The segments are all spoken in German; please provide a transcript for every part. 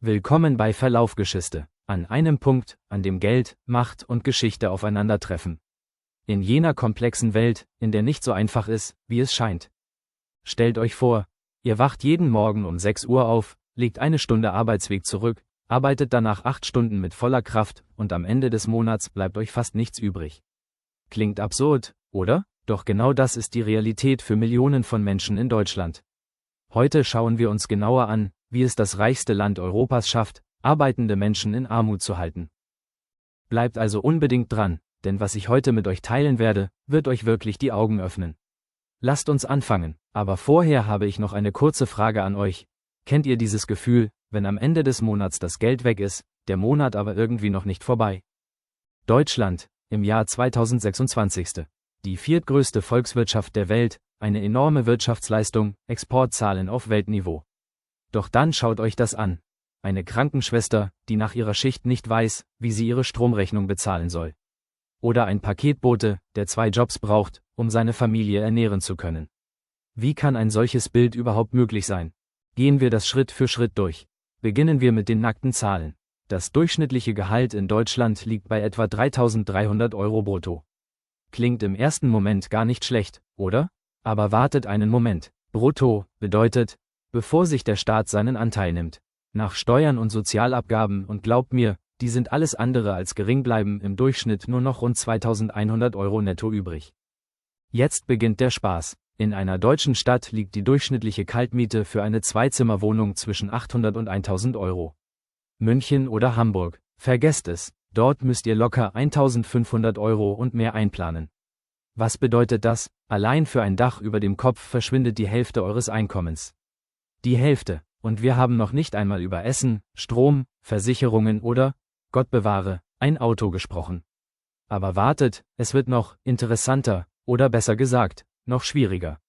Willkommen bei Verlaufgeschichte, an einem Punkt, an dem Geld, Macht und Geschichte aufeinandertreffen. In jener komplexen Welt, in der nicht so einfach ist, wie es scheint. Stellt euch vor, ihr wacht jeden Morgen um 6 Uhr auf, legt eine Stunde Arbeitsweg zurück, arbeitet danach 8 Stunden mit voller Kraft und am Ende des Monats bleibt euch fast nichts übrig. Klingt absurd, oder? Doch genau das ist die Realität für Millionen von Menschen in Deutschland. Heute schauen wir uns genauer an, wie es das reichste Land Europas schafft, arbeitende Menschen in Armut zu halten. Bleibt also unbedingt dran, denn was ich heute mit euch teilen werde, wird euch wirklich die Augen öffnen. Lasst uns anfangen, aber vorher habe ich noch eine kurze Frage an euch. Kennt ihr dieses Gefühl, wenn am Ende des Monats das Geld weg ist, der Monat aber irgendwie noch nicht vorbei? Deutschland, im Jahr 2026. Die viertgrößte Volkswirtschaft der Welt, eine enorme Wirtschaftsleistung, Exportzahlen auf Weltniveau. Doch dann schaut euch das an. Eine Krankenschwester, die nach ihrer Schicht nicht weiß, wie sie ihre Stromrechnung bezahlen soll. Oder ein Paketbote, der 2 Jobs braucht, um seine Familie ernähren zu können. Wie kann ein solches Bild überhaupt möglich sein? Gehen wir das Schritt für Schritt durch. Beginnen wir mit den nackten Zahlen. Das durchschnittliche Gehalt in Deutschland liegt bei etwa 3.300 € brutto. Klingt im ersten Moment gar nicht schlecht, oder? Aber wartet einen Moment. Brutto bedeutet, bevor sich der Staat seinen Anteil nimmt. Nach Steuern und Sozialabgaben, und glaubt mir, die sind alles andere als gering, bleiben im Durchschnitt nur noch rund 2.100 € netto übrig. Jetzt beginnt der Spaß. In einer deutschen Stadt liegt die durchschnittliche Kaltmiete für eine Zweizimmerwohnung zwischen 800 und 1.000 €. München oder Hamburg, vergesst es, dort müsst ihr locker 1.500 € und mehr einplanen. Was bedeutet das? Allein für ein Dach über dem Kopf verschwindet die Hälfte eures Einkommens. Die Hälfte, und wir haben noch nicht einmal über Essen, Strom, Versicherungen oder, Gott bewahre, ein Auto gesprochen. Aber wartet, es wird noch interessanter, oder besser gesagt, noch schwieriger.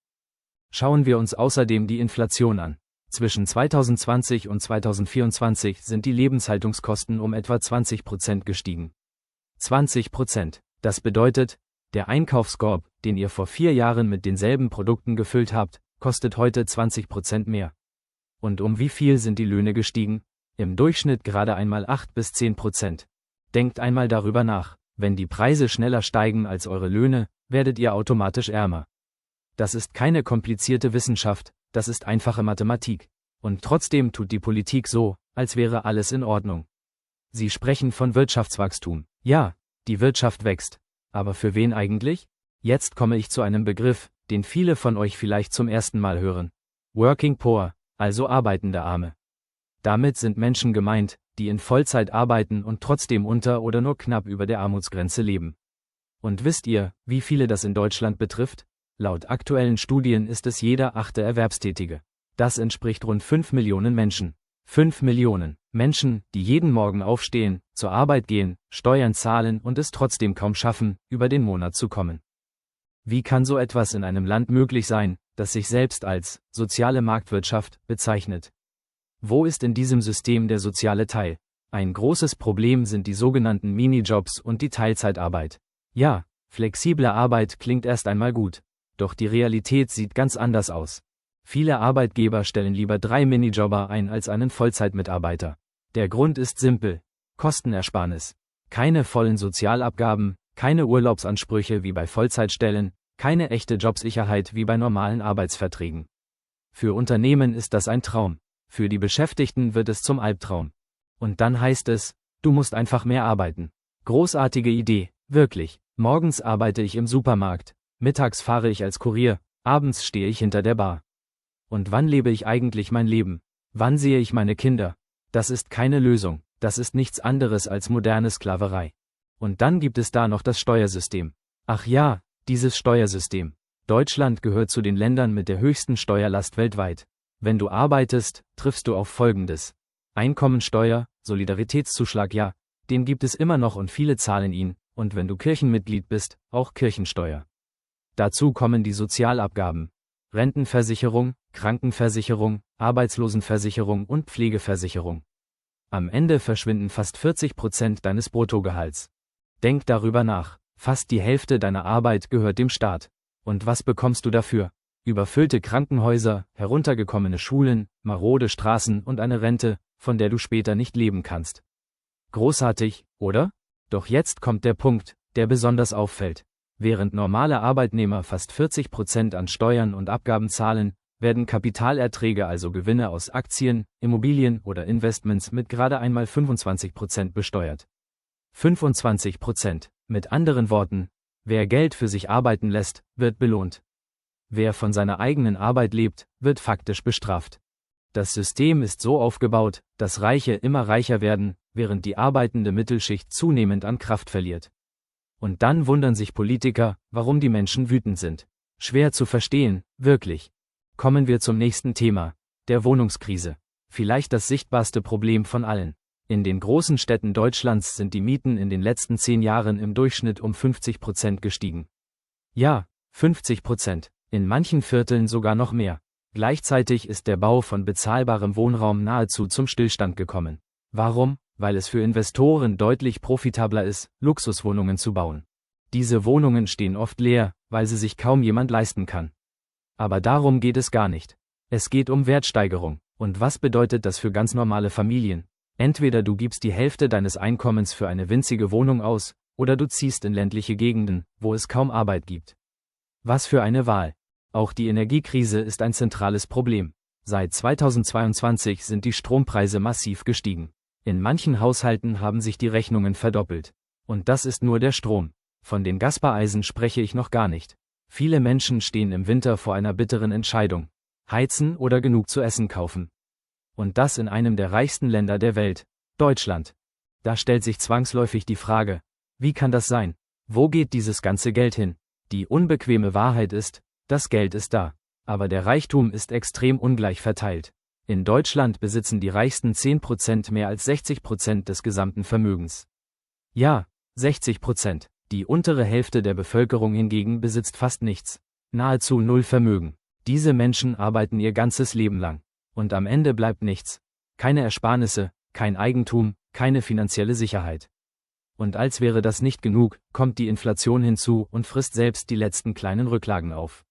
Schauen wir uns außerdem die Inflation an. Zwischen 2020 und 2024 sind die Lebenshaltungskosten um etwa 20% gestiegen. 20%. Das bedeutet, der Einkaufskorb, den ihr vor 4 Jahren mit denselben Produkten gefüllt habt, kostet heute 20% mehr. Und um wie viel sind die Löhne gestiegen? Im Durchschnitt gerade einmal 8 bis 10%. Denkt einmal darüber nach, wenn die Preise schneller steigen als eure Löhne, werdet ihr automatisch ärmer. Das ist keine komplizierte Wissenschaft, das ist einfache Mathematik. Und trotzdem tut die Politik so, als wäre alles in Ordnung. Sie sprechen von Wirtschaftswachstum. Ja, die Wirtschaft wächst. Aber für wen eigentlich? Jetzt komme ich zu einem Begriff, den viele von euch vielleicht zum ersten Mal hören. Working Poor, also arbeitende Arme. Damit sind Menschen gemeint, die in Vollzeit arbeiten und trotzdem unter oder nur knapp über der Armutsgrenze leben. Und wisst ihr, wie viele das in Deutschland betrifft? Laut aktuellen Studien ist es jeder 8. Erwerbstätige. Das entspricht rund 5 Millionen Menschen. 5 Millionen Menschen, die jeden Morgen aufstehen, zur Arbeit gehen, Steuern zahlen und es trotzdem kaum schaffen, über den Monat zu kommen. Wie kann so etwas in einem Land möglich sein, das sich selbst als soziale Marktwirtschaft bezeichnet? Wo ist in diesem System der soziale Teil? Ein großes Problem sind die sogenannten Minijobs und die Teilzeitarbeit. Ja, flexible Arbeit klingt erst einmal gut. Doch die Realität sieht ganz anders aus. Viele Arbeitgeber stellen lieber 3 Minijobber ein als einen Vollzeitmitarbeiter. Der Grund ist simpel: Kostenersparnis. Keine vollen Sozialabgaben, keine Urlaubsansprüche wie bei Vollzeitstellen, keine echte Jobsicherheit wie bei normalen Arbeitsverträgen. Für Unternehmen ist das ein Traum. Für die Beschäftigten wird es zum Albtraum. Und dann heißt es, du musst einfach mehr arbeiten. Großartige Idee, wirklich. Morgens arbeite ich im Supermarkt, mittags fahre ich als Kurier, abends stehe ich hinter der Bar. Und wann lebe ich eigentlich mein Leben? Wann sehe ich meine Kinder? Das ist keine Lösung, das ist nichts anderes als moderne Sklaverei. Und dann gibt es da noch das Steuersystem. Ach ja, dieses Steuersystem. Deutschland gehört zu den Ländern mit der höchsten Steuerlast weltweit. Wenn du arbeitest, triffst du auf Folgendes: Einkommensteuer, Solidaritätszuschlag, ja, den gibt es immer noch und viele zahlen ihn, und wenn du Kirchenmitglied bist, auch Kirchensteuer. Dazu kommen die Sozialabgaben: Rentenversicherung, Krankenversicherung, Arbeitslosenversicherung und Pflegeversicherung. Am Ende verschwinden fast 40% deines Bruttogehalts. Denk darüber nach, fast die Hälfte deiner Arbeit gehört dem Staat. Und was bekommst du dafür? Überfüllte Krankenhäuser, heruntergekommene Schulen, marode Straßen und eine Rente, von der du später nicht leben kannst. Großartig, oder? Doch jetzt kommt der Punkt, der besonders auffällt. Während normale Arbeitnehmer fast 40% an Steuern und Abgaben zahlen, werden Kapitalerträge, also Gewinne aus Aktien, Immobilien oder Investments, mit gerade einmal 25% besteuert. 25%. Mit anderen Worten, wer Geld für sich arbeiten lässt, wird belohnt. Wer von seiner eigenen Arbeit lebt, wird faktisch bestraft. Das System ist so aufgebaut, dass Reiche immer reicher werden, während die arbeitende Mittelschicht zunehmend an Kraft verliert. Und dann wundern sich Politiker, warum die Menschen wütend sind. Schwer zu verstehen, wirklich. Kommen wir zum nächsten Thema, der Wohnungskrise. Vielleicht das sichtbarste Problem von allen. In den großen Städten Deutschlands sind die Mieten in den letzten 10 Jahren im Durchschnitt um 50% gestiegen. Ja, 50%. In manchen Vierteln sogar noch mehr. Gleichzeitig ist der Bau von bezahlbarem Wohnraum nahezu zum Stillstand gekommen. Warum? Weil es für Investoren deutlich profitabler ist, Luxuswohnungen zu bauen. Diese Wohnungen stehen oft leer, weil sie sich kaum jemand leisten kann. Aber darum geht es gar nicht. Es geht um Wertsteigerung. Und was bedeutet das für ganz normale Familien? Entweder du gibst die Hälfte deines Einkommens für eine winzige Wohnung aus, oder du ziehst in ländliche Gegenden, wo es kaum Arbeit gibt. Was für eine Wahl. Auch die Energiekrise ist ein zentrales Problem. Seit 2022 sind die Strompreise massiv gestiegen. In manchen Haushalten haben sich die Rechnungen verdoppelt. Und das ist nur der Strom. Von den Gaspreisen spreche ich noch gar nicht. Viele Menschen stehen im Winter vor einer bitteren Entscheidung. Heizen oder genug zu essen kaufen. Und das in einem der reichsten Länder der Welt, Deutschland. Da stellt sich zwangsläufig die Frage, wie kann das sein? Wo geht dieses ganze Geld hin? Die unbequeme Wahrheit ist, das Geld ist da. Aber der Reichtum ist extrem ungleich verteilt. In Deutschland besitzen die reichsten 10% mehr als 60% des gesamten Vermögens. Ja, 60%. Die untere Hälfte der Bevölkerung hingegen besitzt fast nichts. Nahezu null Vermögen. Diese Menschen arbeiten ihr ganzes Leben lang. Und am Ende bleibt nichts. Keine Ersparnisse, kein Eigentum, keine finanzielle Sicherheit. Und als wäre das nicht genug, kommt die Inflation hinzu und frisst selbst die letzten kleinen Rücklagen auf.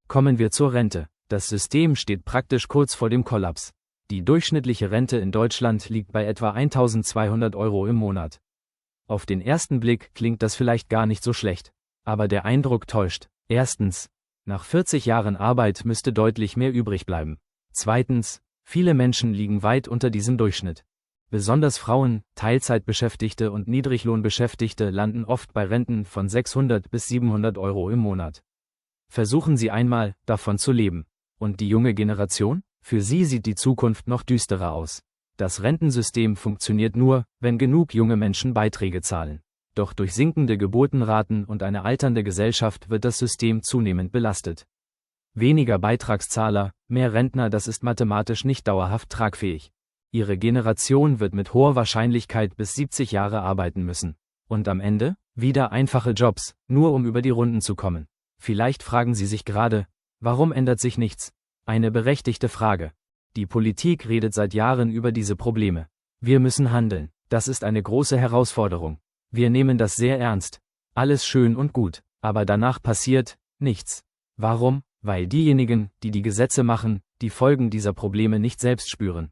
Kommen wir zur Rente. Das System steht praktisch kurz vor dem Kollaps. Die durchschnittliche Rente in Deutschland liegt bei etwa 1.200 € im Monat. Auf den ersten Blick klingt das vielleicht gar nicht so schlecht. Aber der Eindruck täuscht. Erstens, nach 40 Jahren Arbeit müsste deutlich mehr übrig bleiben. Zweitens, viele Menschen liegen weit unter diesem Durchschnitt. Besonders Frauen, Teilzeitbeschäftigte und Niedriglohnbeschäftigte landen oft bei Renten von 600 bis 700 € im Monat. Versuchen Sie einmal, davon zu leben. Und die junge Generation? Für sie sieht die Zukunft noch düsterer aus. Das Rentensystem funktioniert nur, wenn genug junge Menschen Beiträge zahlen. Doch durch sinkende Geburtenraten und eine alternde Gesellschaft wird das System zunehmend belastet. Weniger Beitragszahler, mehr Rentner, das ist mathematisch nicht dauerhaft tragfähig. Ihre Generation wird mit hoher Wahrscheinlichkeit bis 70 Jahre arbeiten müssen. Und am Ende? Wieder einfache Jobs, nur um über die Runden zu kommen. Vielleicht fragen Sie sich gerade, warum ändert sich nichts? Eine berechtigte Frage. Die Politik redet seit Jahren über diese Probleme. Wir müssen handeln. Das ist eine große Herausforderung. Wir nehmen das sehr ernst. Alles schön und gut. Aber danach passiert nichts. Warum? Weil diejenigen, die die Gesetze machen, die Folgen dieser Probleme nicht selbst spüren.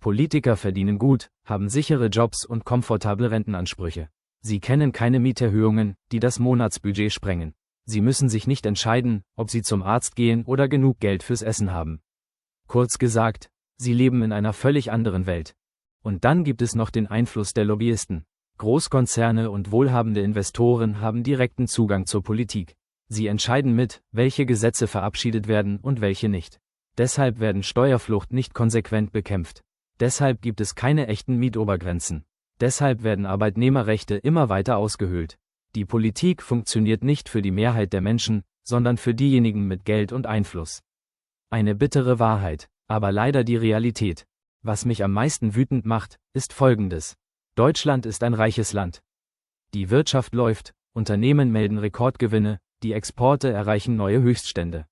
Politiker verdienen gut, haben sichere Jobs und komfortable Rentenansprüche. Sie kennen keine Mieterhöhungen, die das Monatsbudget sprengen. Sie müssen sich nicht entscheiden, ob sie zum Arzt gehen oder genug Geld fürs Essen haben. Kurz gesagt, sie leben in einer völlig anderen Welt. Und dann gibt es noch den Einfluss der Lobbyisten. Großkonzerne und wohlhabende Investoren haben direkten Zugang zur Politik. Sie entscheiden mit, welche Gesetze verabschiedet werden und welche nicht. Deshalb werden Steuerflucht nicht konsequent bekämpft. Deshalb gibt es keine echten Mietobergrenzen. Deshalb werden Arbeitnehmerrechte immer weiter ausgehöhlt. Die Politik funktioniert nicht für die Mehrheit der Menschen, sondern für diejenigen mit Geld und Einfluss. Eine bittere Wahrheit, aber leider die Realität. Was mich am meisten wütend macht, ist Folgendes. Deutschland ist ein reiches Land. Die Wirtschaft läuft, Unternehmen melden Rekordgewinne, die Exporte erreichen neue Höchststände.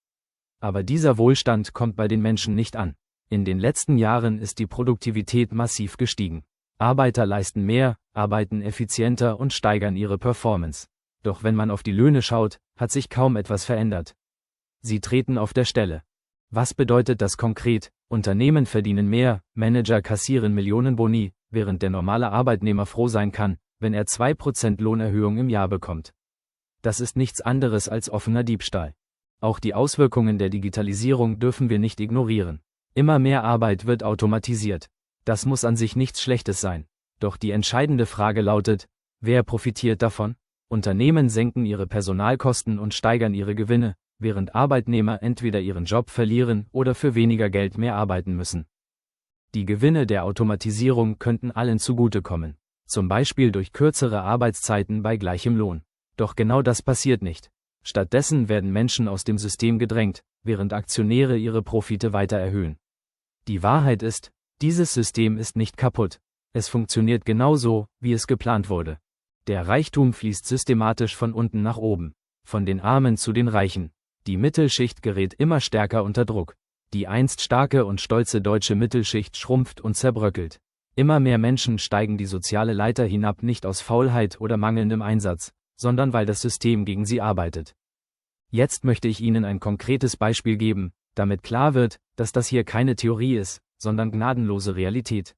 Aber dieser Wohlstand kommt bei den Menschen nicht an. In den letzten Jahren ist die Produktivität massiv gestiegen. Arbeiter leisten mehr, arbeiten effizienter und steigern ihre Performance. Doch wenn man auf die Löhne schaut, hat sich kaum etwas verändert. Sie treten auf der Stelle. Was bedeutet das konkret? Unternehmen verdienen mehr, Manager kassieren Millionen Boni, während der normale Arbeitnehmer froh sein kann, wenn er 2% Lohnerhöhung im Jahr bekommt. Das ist nichts anderes als offener Diebstahl. Auch die Auswirkungen der Digitalisierung dürfen wir nicht ignorieren. Immer mehr Arbeit wird automatisiert. Das muss an sich nichts Schlechtes sein. Doch die entscheidende Frage lautet, wer profitiert davon? Unternehmen senken ihre Personalkosten und steigern ihre Gewinne, während Arbeitnehmer entweder ihren Job verlieren oder für weniger Geld mehr arbeiten müssen. Die Gewinne der Automatisierung könnten allen zugutekommen, zum Beispiel durch kürzere Arbeitszeiten bei gleichem Lohn. Doch genau das passiert nicht. Stattdessen werden Menschen aus dem System gedrängt, während Aktionäre ihre Profite weiter erhöhen. Die Wahrheit ist, dieses System ist nicht kaputt. Es funktioniert genauso, wie es geplant wurde. Der Reichtum fließt systematisch von unten nach oben, von den Armen zu den Reichen. Die Mittelschicht gerät immer stärker unter Druck. Die einst starke und stolze deutsche Mittelschicht schrumpft und zerbröckelt. Immer mehr Menschen steigen die soziale Leiter hinab, nicht aus Faulheit oder mangelndem Einsatz, sondern weil das System gegen sie arbeitet. Jetzt möchte ich Ihnen ein konkretes Beispiel geben, damit klar wird, dass das hier keine Theorie ist, sondern gnadenlose Realität.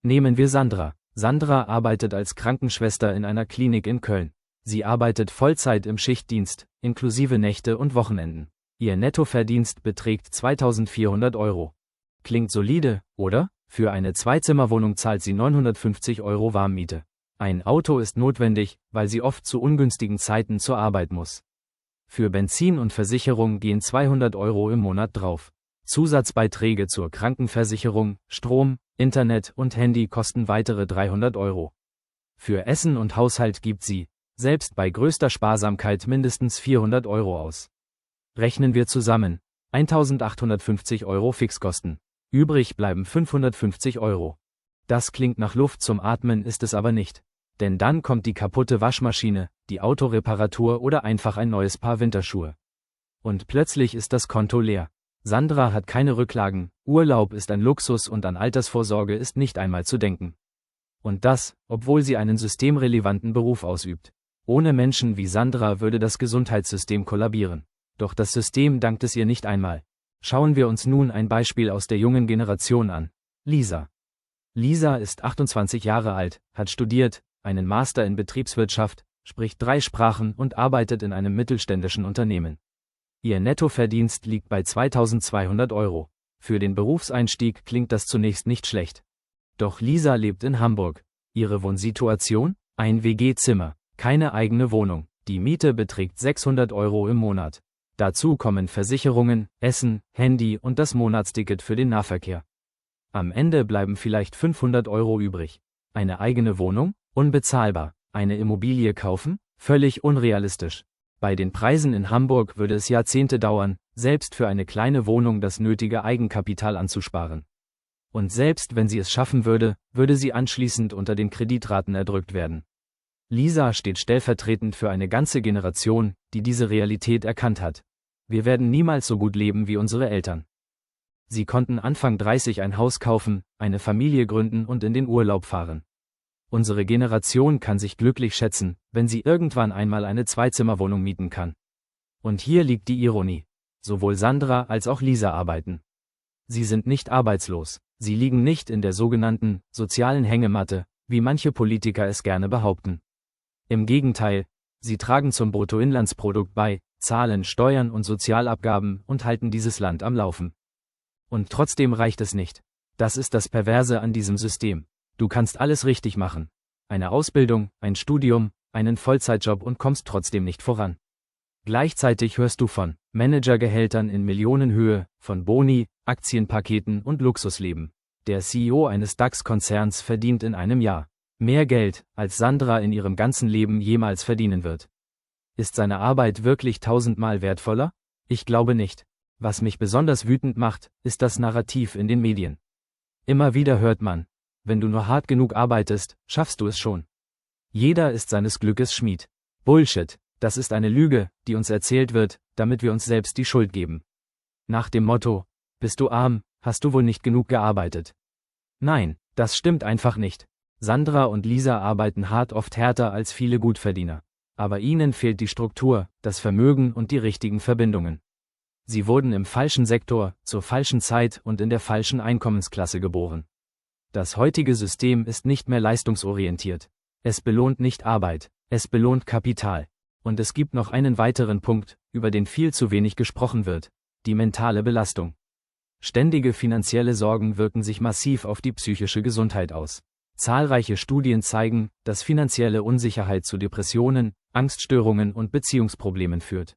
Nehmen wir Sandra. Sandra arbeitet als Krankenschwester in einer Klinik in Köln. Sie arbeitet Vollzeit im Schichtdienst, inklusive Nächte und Wochenenden. Ihr Nettoverdienst beträgt 2.400 Euro. Klingt solide, oder? Für eine Zweizimmerwohnung zahlt sie 950 Euro Warmmiete. Ein Auto ist notwendig, weil sie oft zu ungünstigen Zeiten zur Arbeit muss. Für Benzin und Versicherung gehen 200 Euro im Monat drauf. Zusatzbeiträge zur Krankenversicherung, Strom, Internet und Handy kosten weitere 300 Euro. Für Essen und Haushalt gibt sie, selbst bei größter Sparsamkeit, mindestens 400 Euro aus. Rechnen wir zusammen, 1.850 Euro Fixkosten. Übrig bleiben 550 Euro. Das klingt nach Luft zum Atmen, ist es aber nicht. Denn dann kommt die kaputte Waschmaschine, die Autoreparatur oder einfach ein neues Paar Winterschuhe. Und plötzlich ist das Konto leer. Sandra hat keine Rücklagen, Urlaub ist ein Luxus und an Altersvorsorge ist nicht einmal zu denken. Und das, obwohl sie einen systemrelevanten Beruf ausübt. Ohne Menschen wie Sandra würde das Gesundheitssystem kollabieren. Doch das System dankt es ihr nicht einmal. Schauen wir uns nun ein Beispiel aus der jungen Generation an. Lisa. Lisa ist 28 Jahre alt, hat studiert, einen Master in Betriebswirtschaft, spricht 3 Sprachen und arbeitet in einem mittelständischen Unternehmen. Ihr Nettoverdienst liegt bei 2.200 Euro. Für den Berufseinstieg klingt das zunächst nicht schlecht. Doch Lisa lebt in Hamburg. Ihre Wohnsituation? Ein WG-Zimmer, keine eigene Wohnung. Die Miete beträgt 600 Euro im Monat. Dazu kommen Versicherungen, Essen, Handy und das Monatsticket für den Nahverkehr. Am Ende bleiben vielleicht 500 Euro übrig. Eine eigene Wohnung? Unbezahlbar. Eine Immobilie kaufen? Völlig unrealistisch. Bei den Preisen in Hamburg würde es Jahrzehnte dauern, selbst für eine kleine Wohnung das nötige Eigenkapital anzusparen. Und selbst wenn sie es schaffen würde, würde sie anschließend unter den Kreditraten erdrückt werden. Lisa steht stellvertretend für eine ganze Generation, die diese Realität erkannt hat. Wir werden niemals so gut leben wie unsere Eltern. Sie konnten Anfang 30 ein Haus kaufen, eine Familie gründen und in den Urlaub fahren. Unsere Generation kann sich glücklich schätzen, wenn sie irgendwann einmal eine Zweizimmerwohnung mieten kann. Und hier liegt die Ironie. Sowohl Sandra als auch Lisa arbeiten. Sie sind nicht arbeitslos. Sie liegen nicht in der sogenannten sozialen Hängematte, wie manche Politiker es gerne behaupten. Im Gegenteil, sie tragen zum Bruttoinlandsprodukt bei, zahlen Steuern und Sozialabgaben und halten dieses Land am Laufen. Und trotzdem reicht es nicht. Das ist das Perverse an diesem System. Du kannst alles richtig machen. Eine Ausbildung, ein Studium, einen Vollzeitjob und kommst trotzdem nicht voran. Gleichzeitig hörst du von Managergehältern in Millionenhöhe, von Boni, Aktienpaketen und Luxusleben. Der CEO eines DAX-Konzerns verdient in einem Jahr mehr Geld, als Sandra in ihrem ganzen Leben jemals verdienen wird. Ist seine Arbeit wirklich 1000-mal wertvoller? Ich glaube nicht. Was mich besonders wütend macht, ist das Narrativ in den Medien. Immer wieder hört man: Wenn du nur hart genug arbeitest, schaffst du es schon. Jeder ist seines Glückes Schmied. Bullshit, das ist eine Lüge, die uns erzählt wird, damit wir uns selbst die Schuld geben. Nach dem Motto: Bist du arm, hast du wohl nicht genug gearbeitet. Nein, das stimmt einfach nicht. Sandra und Lisa arbeiten hart, oft härter als viele Gutverdiener. Aber ihnen fehlt die Struktur, das Vermögen und die richtigen Verbindungen. Sie wurden im falschen Sektor, zur falschen Zeit und in der falschen Einkommensklasse geboren. Das heutige System ist nicht mehr leistungsorientiert. Es belohnt nicht Arbeit, es belohnt Kapital. Und es gibt noch einen weiteren Punkt, über den viel zu wenig gesprochen wird: die mentale Belastung. Ständige finanzielle Sorgen wirken sich massiv auf die psychische Gesundheit aus. Zahlreiche Studien zeigen, dass finanzielle Unsicherheit zu Depressionen, Angststörungen und Beziehungsproblemen führt.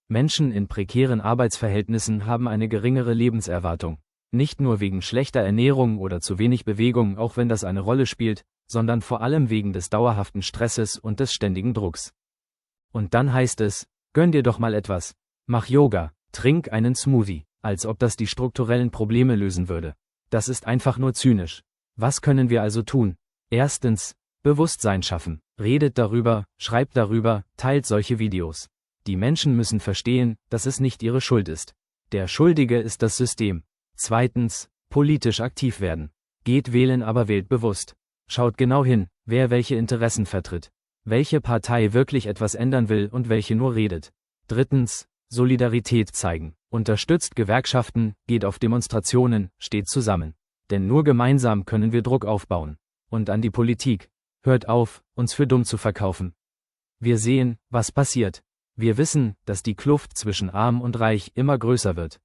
Menschen in prekären Arbeitsverhältnissen haben eine geringere Lebenserwartung. Nicht nur wegen schlechter Ernährung oder zu wenig Bewegung, auch wenn das eine Rolle spielt, sondern vor allem wegen des dauerhaften Stresses und des ständigen Drucks. Und dann heißt es: Gönn dir doch mal etwas. Mach Yoga, trink einen Smoothie, als ob das die strukturellen Probleme lösen würde. Das ist einfach nur zynisch. Was können wir also tun? Erstens, Bewusstsein schaffen. Redet darüber, schreibt darüber, teilt solche Videos. Die Menschen müssen verstehen, dass es nicht ihre Schuld ist. Der Schuldige ist das System. Zweitens, politisch aktiv werden. Geht wählen, aber wählt bewusst. Schaut genau hin, wer welche Interessen vertritt. Welche Partei wirklich etwas ändern will und welche nur redet. Drittens, Solidarität zeigen. Unterstützt Gewerkschaften, geht auf Demonstrationen, steht zusammen. Denn nur gemeinsam können wir Druck aufbauen. Und an die Politik: Hört auf, uns für dumm zu verkaufen. Wir sehen, was passiert. Wir wissen, dass die Kluft zwischen Arm und Reich immer größer wird.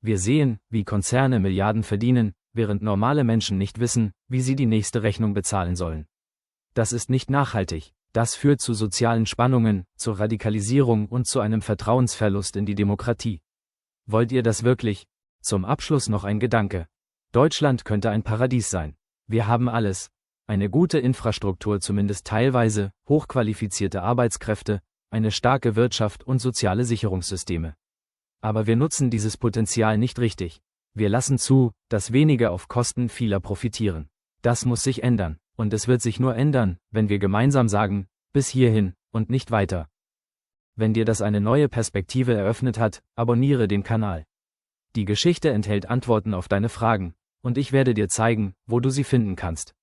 Wir sehen, wie Konzerne Milliarden verdienen, während normale Menschen nicht wissen, wie sie die nächste Rechnung bezahlen sollen. Das ist nicht nachhaltig. Das führt zu sozialen Spannungen, zur Radikalisierung und zu einem Vertrauensverlust in die Demokratie. Wollt ihr das wirklich? Zum Abschluss noch ein Gedanke. Deutschland könnte ein Paradies sein. Wir haben alles. Eine gute Infrastruktur, zumindest teilweise, hochqualifizierte Arbeitskräfte, eine starke Wirtschaft und soziale Sicherungssysteme. Aber wir nutzen dieses Potenzial nicht richtig. Wir lassen zu, dass wenige auf Kosten vieler profitieren. Das muss sich ändern. Und es wird sich nur ändern, wenn wir gemeinsam sagen: bis hierhin und nicht weiter. Wenn dir das eine neue Perspektive eröffnet hat, abonniere den Kanal. Die Geschichte enthält Antworten auf deine Fragen, und ich werde dir zeigen, wo du sie finden kannst.